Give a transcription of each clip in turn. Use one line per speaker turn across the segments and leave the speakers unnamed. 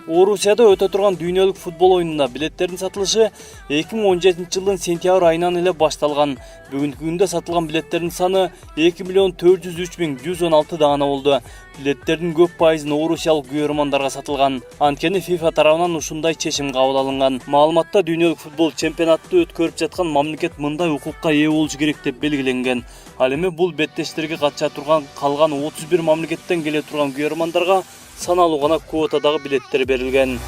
Орусияда өтө турган дүйнөлүк футбол оюнунда билеттердин сатылышы 2017 жылдын сентябрь айынан эле башталган. Бүгүнкү күндө сатылган билеттердин саны 2.403.116 даана болду. Билеттердин көп пайызын орусиялык күйөрмандарга сатылган. Анткени FIFA тарабынан ушундай чечим кабыл алынган. Маалыматта дүйнөлүк футбол чемпионатты өткөрүп жаткан мамлекет мындай укукка ээ болушу керек деп белгиленген. Ал эми бул беттештерге катыша турган калган 31 мамлекеттен келе турган күйөрмандарга саналуу гана квотадагы билеттер берилген.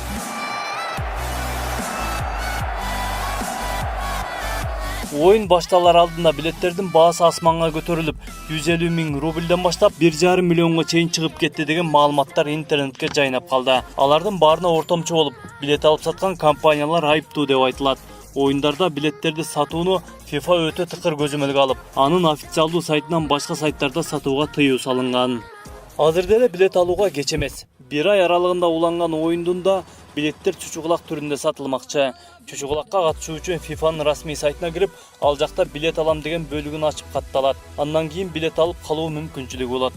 Oyun башталар алдында билеттердин баасы асманга көтөрүлүп, 150 000 рубльден баштап 1,5 миллионго чейин чыгып кетти деген маалыматтар интернетке жайнап калды. Алардын баарына ортомчу болуп, билет алып саткан компаниялар айыптуу деп айтылат. Оюндарда билеттерди сатууну FIFA өтө тыкыр көзөмөлгө алып, анын официалдуу сайтынан башка сайттарда сатууга тыюу салынган. Азырда эле билет алууга кеч эмес. 1 ай аралыгында уланган оюндун да билеттер чучугулак түрүндө сатылмакчы. Чучугулакка катышуу үчүн FIFAнын расмий сайтына кирип, ал жакта билет алам деген бөлүгүн ачып катталат. Андан кийин билет алып калуу мүмкүнчүлүгү болот.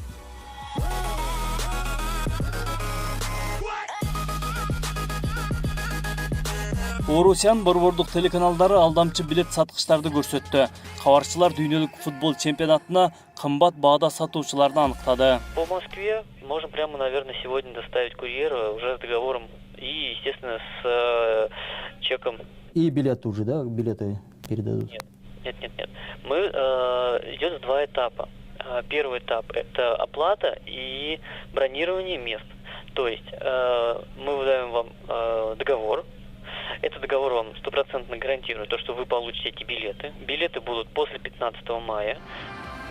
Орусиянын борбордук телеканалдары алдамчы билет саткычтарды көрсөттү. Кабарчылар дүйнөлүк футбол чемпионатына кымбат баада сатуучуларды аныктады.
По Москве можем прямо, наверное, сегодня доставить курьера уже с договором и, естественно, с чеком.
И билеты уже, да? Билеты передадут?
Нет. Мы идет в 2 этапа. Первый этап – это оплата и бронирование мест. То есть мы выдаем вам договор. Этот договор вам 100% гарантирует то, что вы получите эти билеты. Билеты будут после 15 мая.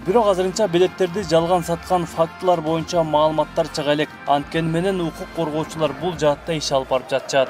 Бирок азырынча билеттерди жалган саткан фактылар боюнча маалыматтар чыга элек. Анткени менен укук коргоочулар бул жаатта иш алып барып жатышат.